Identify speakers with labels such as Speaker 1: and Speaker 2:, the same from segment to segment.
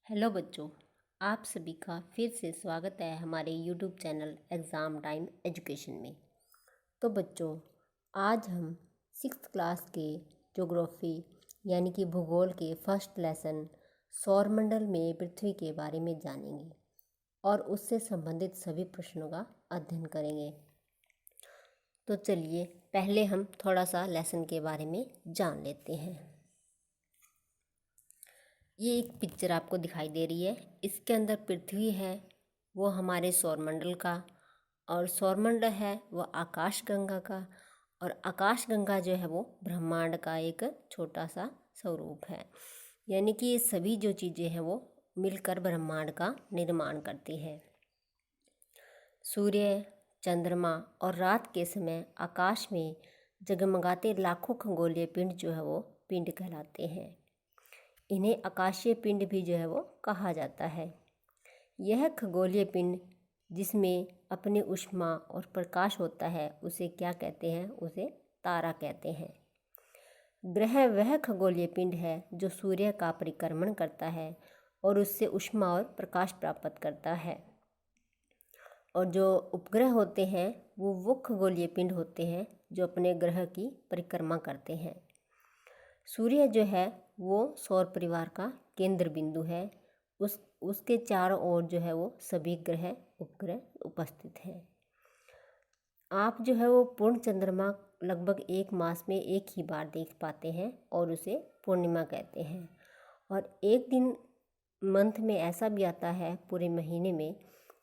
Speaker 1: Hello बच्चों, आप सभी का फिर से स्वागत है हमारे YouTube channel exam time education में। तो बच्चों, आज हम 6th क्लास के ज्योग्राफी यानी कि भूगोल के फर्स्ट लेसन सौरमंडल में पृथ्वी के बारे में जानेंगे और उससे संबंधित सभी प्रश्नों का अध्ययन करेंगे। तो चलिए पहले हम थोड़ा सा लेसन के बारे में जान लेते हैं। ये एक पिक्चर आपको दिखाई दे रही है। इसके अंदर पृथ्वी है, वो हमारे सौरमंडल का, और सौरमंडल है वो आकाशगंगा का, और आकाशगंगा जो है वो ब्रह्मांड का एक छोटा सा स्वरूप है। यानी कि ये सभी जो चीज़ें हैं वो मिलकर ब्रह्मांड का निर्माण करती है। सूर्य, चंद्रमा और रात के समय आकाश में जगमगाते लाखों खगोलीय पिंड जो है वो पिंड कहलाते हैं। इन्हें आकाशीय पिंड भी जो है वो कहा जाता है। यह खगोलीय पिंड जिसमें अपनी ऊष्मा और प्रकाश होता है उसे क्या कहते हैं? उसे तारा कहते हैं। ग्रह वह खगोलीय पिंड है जो सूर्य का परिक्रमण करता है और उससे ऊष्मा और प्रकाश प्राप्त करता है। और जो उपग्रह होते हैं वो खगोलीय पिंड होते हैं जो अपने ग्रह की परिक्रमा करते हैं। सूर्य जो है वो सौर परिवार का केंद्र बिंदु है। उसके चारों ओर जो है वो सभी ग्रह उपग्रह उपस्थित हैं। आप जो है वो पूर्ण चंद्रमा लगभग एक मास में एक ही बार देख पाते हैं और उसे पूर्णिमा कहते हैं। और एक दिन मंथ में ऐसा भी आता है पूरे महीने में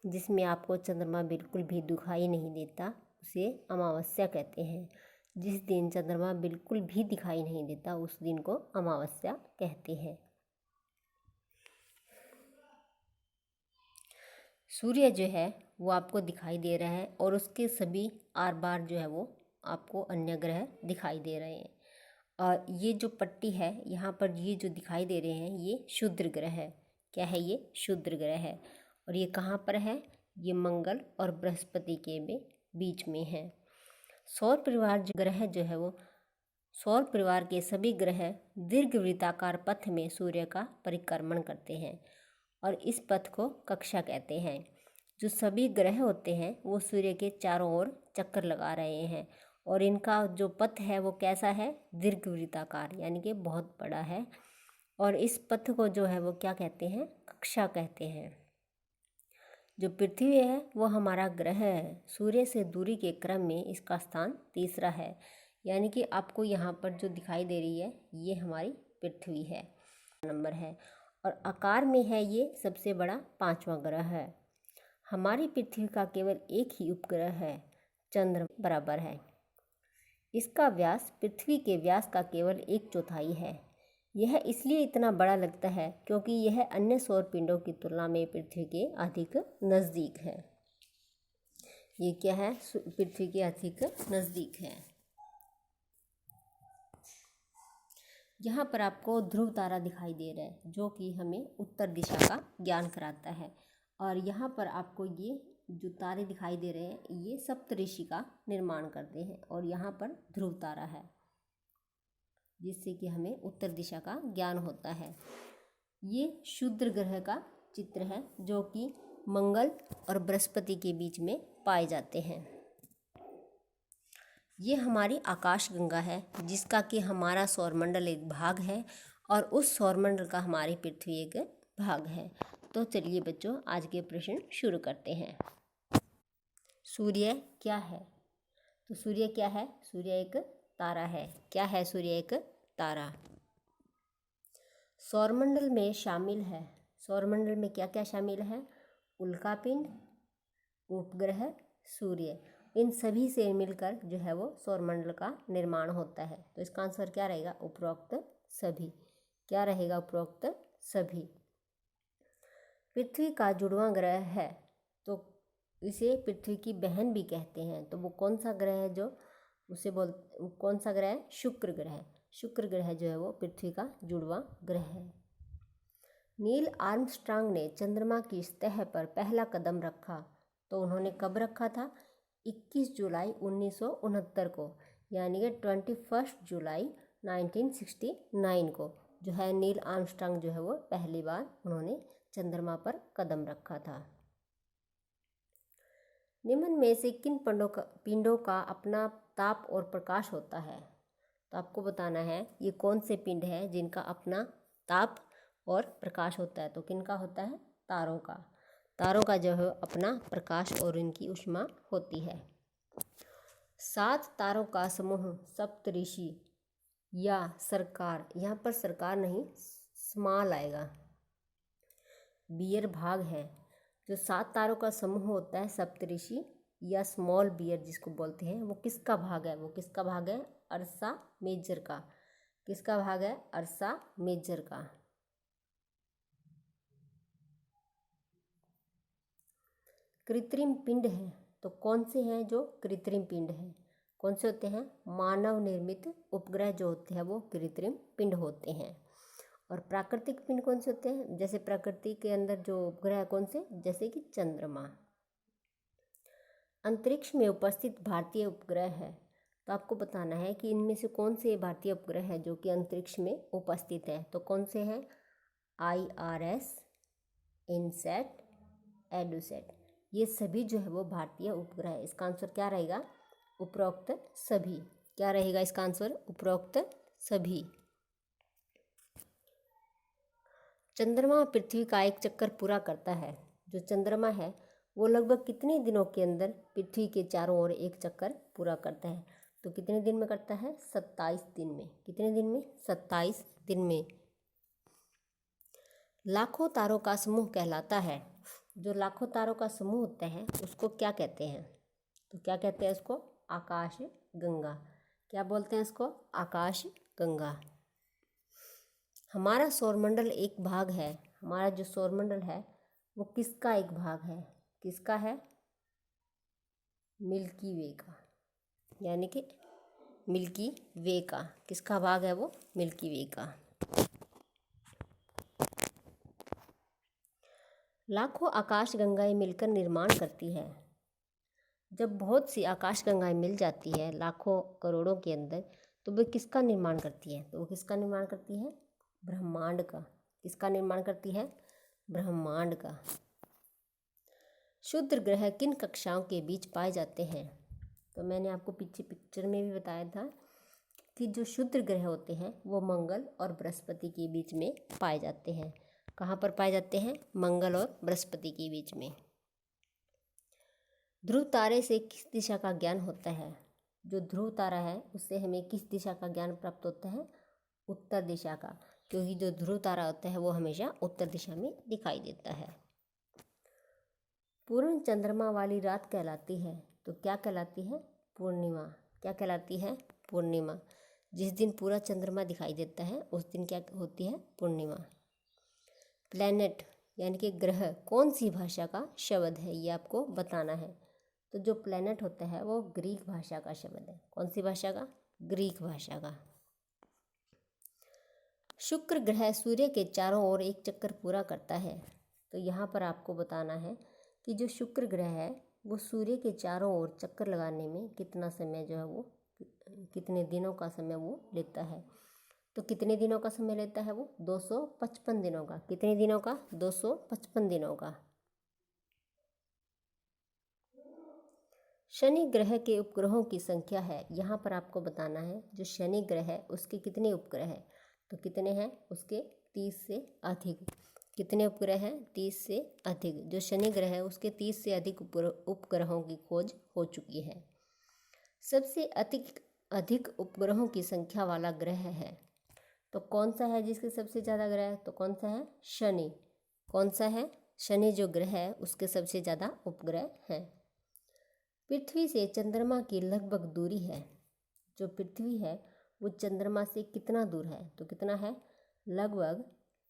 Speaker 1: जिसमें आपको चंद्रमा बिल्कुल भी दिखाई नहीं देता, उसे अमावस्या कहते हैं। जिस दिन चंद्रमा बिल्कुल भी दिखाई नहीं देता उस दिन को अमावस्या कहते हैं। सूर्य जो है वो आपको दिखाई दे रहा है और उसके सभी आर पार जो है वो आपको अन्य ग्रह दिखाई दे रहे हैं। और ये जो पट्टी है यहाँ पर ये जो दिखाई दे रहे हैं ये क्षुद्र ग्रह है। क्या है? ये क्षुद्र ग्रह है। और ये कहाँ पर है? ये मंगल और बृहस्पति के बीच में है। सौर परिवार जो ग्रह जो है वो सौर परिवार के सभी ग्रह दीर्घवृत्ताकार पथ में सूर्य का परिक्रमण करते हैं और इस पथ को कक्षा कहते हैं। जो सभी ग्रह होते हैं वो सूर्य के चारों ओर चक्कर लगा रहे हैं और इनका जो पथ है वो कैसा है? दीर्घवृत्ताकार, यानी कि बहुत बड़ा है। और इस पथ को जो है वो क्या कहते हैं? कक्षा कहते हैं। जो पृथ्वी है वो हमारा ग्रह है। सूर्य से दूरी के क्रम में इसका स्थान तीसरा है। यानी कि आपको यहाँ पर जो दिखाई दे रही है ये हमारी पृथ्वी है, नंबर है, और आकार में है ये सबसे बड़ा 5वां ग्रह है। हमारी पृथ्वी का केवल एक ही उपग्रह है, चंद्र बराबर है। इसका व्यास पृथ्वी के व्यास का केवल 1/4 है। यह इसलिए इतना बड़ा लगता है क्योंकि यह अन्य सौर पिंडों की तुलना में पृथ्वी के अधिक नज़दीक है। ये क्या है? पृथ्वी के अधिक नज़दीक है। यहाँ पर आपको ध्रुव तारा दिखाई दे रहा है जो कि हमें उत्तर दिशा का ज्ञान कराता है। और यहाँ पर आपको ये जो तारे दिखाई दे रहे हैं ये सप्तऋषि का निर्माण करते हैं और यहाँ पर ध्रुव तारा है जिससे कि हमें उत्तर दिशा का ज्ञान होता है। ये क्षुद्र ग्रह का चित्र है जो कि मंगल और बृहस्पति के बीच में पाए जाते हैं। ये हमारी आकाशगंगा है जिसका कि हमारा सौरमंडल एक भाग है और उस सौरमंडल का हमारी पृथ्वी एक भाग है। तो चलिए बच्चों आज के प्रश्न शुरू करते हैं। सूर्य क्या है? तो सूर्य क्या है? सूर्य एक तारा है। क्या है? सूर्य एक तारा। सौरमंडल में शामिल है। सौरमंडल में क्या क्या शामिल है? उल्कापिंड, उपग्रह, सूर्य, इन सभी से मिलकर जो है वो सौरमंडल का निर्माण होता है। तो इसका आंसर क्या रहेगा? उपरोक्त सभी। क्या रहेगा? उपरोक्त सभी। पृथ्वी का जुड़वां ग्रह है तो इसे पृथ्वी की बहन भी कहते हैं। तो वो कौन सा ग्रह है जो उसे कौन सा ग्रह है? शुक्र ग्रह। शुक्र ग्रह जो है वो पृथ्वी का जुड़वां ग्रह है। नील आर्मस्ट्रांग ने चंद्रमा की सतह पर पहला कदम रखा तो उन्होंने कब रखा था? 21 जुलाई 1969 को, यानी कि 21 जुलाई 1969 को जो है नील आर्मस्ट्रांग जो है वो पहली बार उन्होंने चंद्रमा पर कदम रखा था। निम्न में से किन पिंडों का अपना ताप और प्रकाश होता है? तो आपको बताना है ये कौन से पिंड है जिनका अपना ताप और प्रकाश होता है। तो किनका होता है? तारों का। तारों का जो है अपना प्रकाश और इनकी ऊष्मा होती है। 7 तारों का समूह सप्तऋषि या सरकार, यहाँ पर सरकार नहीं स्मॉल आएगा, बियर भाग है। जो 7 तारों का समूह होता है सप्तऋषि या स्मॉल बियर जिसको बोलते हैं, वो किसका भाग है? वो किसका भाग है? अर्सा मेजर का। किसका भाग है? अर्सा मेजर का। कृत्रिम पिंड है तो कौन से हैं जो कृत्रिम पिंड हैं? कौन से होते हैं? मानव निर्मित उपग्रह जो होते हैं वो कृत्रिम पिंड होते हैं। और प्राकृतिक पिंड कौन से होते हैं? जैसे प्रकृति के अंदर जो उपग्रह है कौन से? जैसे कि चंद्रमा। अंतरिक्ष में उपस्थित भारतीय उपग्रह है तो आपको बताना है कि इनमें से कौन से भारतीय उपग्रह है जो कि अंतरिक्ष में उपस्थित है। तो कौन से हैं? IRS, इनसैट, एडुसैट, ये सभी जो है वो भारतीय उपग्रह है। इसका आंसर क्या रहेगा? उपरोक्त सभी। क्या रहेगा इसका आंसर? उपरोक्त सभी। चंद्रमा पृथ्वी का एक चक्कर पूरा करता है। जो चंद्रमा है वो लगभग कितने दिनों के अंदर पृथ्वी के चारों ओर एक चक्कर पूरा करता है? तो कितने दिन में करता है? 27 दिन में। कितने दिन में? 27 दिन में। लाखों तारों का समूह कहलाता है। जो लाखों तारों का समूह होता है उसको क्या कहते हैं? तो क्या कहते हैं उसको? आकाश गंगा। क्या बोलते हैं इसको? आकाश गंगा। हमारा सौरमंडल एक भाग है। हमारा जो सौरमंडल है वो किसका एक भाग है? किसका है? मिल्की वे का, यानी कि मिल्की वे का। किसका भाग है वो? मिल्की वे का। लाखों आकाश गंगाएं मिलकर निर्माण करती है। जब बहुत सी आकाश गंगाएं मिल जाती है लाखों करोड़ों के अंदर, तो वो किसका निर्माण करती है? तो वो किसका निर्माण करती है? ब्रह्मांड का। किसका निर्माण करती है? ब्रह्मांड का। क्षुद्र ग्रह किन कक्षाओं के बीच पाए जाते हैं? तो मैंने आपको पीछे पिक्चर में भी बताया था कि जो क्षुद्र ग्रह होते हैं वो मंगल और बृहस्पति के बीच में पाए जाते हैं। कहाँ पर पाए जाते हैं? मंगल और बृहस्पति के बीच में। ध्रुव तारे से किस दिशा का ज्ञान होता है? जो ध्रुव तारा है उससे हमें किस दिशा का ज्ञान प्राप्त होता है? उत्तर दिशा का, क्योंकि जो ध्रुव तारा होता है वो हमेशा उत्तर दिशा में दिखाई देता है। पूर्ण चंद्रमा वाली रात कहलाती है तो क्या कहलाती है? पूर्णिमा। क्या कहलाती है? पूर्णिमा। जिस दिन पूरा चंद्रमा दिखाई देता है उस दिन क्या होती है? पूर्णिमा। प्लैनेट यानी कि ग्रह कौन सी भाषा का शब्द है? ये आपको बताना है। तो जो प्लैनेट होता है वो ग्रीक भाषा का शब्द है। कौन सी भाषा का? ग्रीक भाषा का। शुक्र ग्रह सूर्य के चारों ओर एक चक्कर पूरा करता है। तो यहाँ पर आपको बताना है कि जो शुक्र ग्रह है वो सूर्य के चारों ओर चक्कर लगाने में कितना समय जो है वो, कितने दिनों का समय वो लेता है? तो कितने दिनों का समय लेता है वो? 255 दिनों का। कितने दिनों का? 255 दिनों का। शनि ग्रह के उपग्रहों की संख्या है। यहाँ पर आपको बताना है जो शनि ग्रह है उसके कितने उपग्रह हैं? तो कितने हैं? उसके 30 से अधिक। कितने उपग्रह हैं? 30 से अधिक। जो शनि ग्रह है उसके 30 से अधिक उपग्रहों की खोज हो चुकी है। सबसे अधिक उपग्रहों की संख्या वाला ग्रह है तो कौन सा है जिसके सबसे ज़्यादा ग्रह है? तो कौन सा है? शनि। कौन सा है? शनि जो ग्रह है उसके सबसे ज़्यादा उपग्रह हैं। पृथ्वी से चंद्रमा की लगभग दूरी है। जो पृथ्वी है वो चंद्रमा से कितना दूर है? तो कितना है? लगभग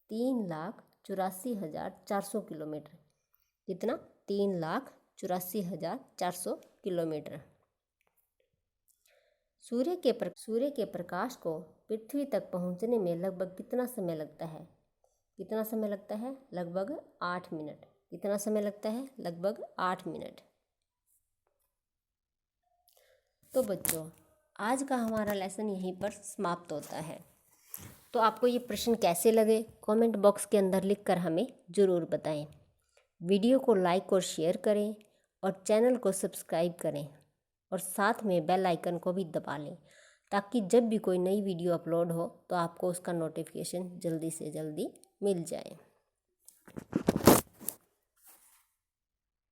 Speaker 1: 3,84,400 किलोमीटर। कितना? 3,84,400 किलोमीटर। सूर्य के प्रकाश को पृथ्वी तक पहुंचने में लगभग कितना समय लगता है? कितना समय लगता है? लगभग 8 मिनट। कितना समय लगता है? लगभग 8 मिनट। तो बच्चों आज का हमारा लेसन यहीं पर समाप्त होता है। तो आपको ये प्रश्न कैसे लगे कमेंट बॉक्स के अंदर लिखकर हमें ज़रूर बताएं। वीडियो को लाइक और शेयर करें और चैनल को सब्सक्राइब करें और साथ में बेल आइकन को भी दबा लें, ताकि जब भी कोई नई वीडियो अपलोड हो तो आपको उसका नोटिफिकेशन जल्दी से जल्दी मिल जाए।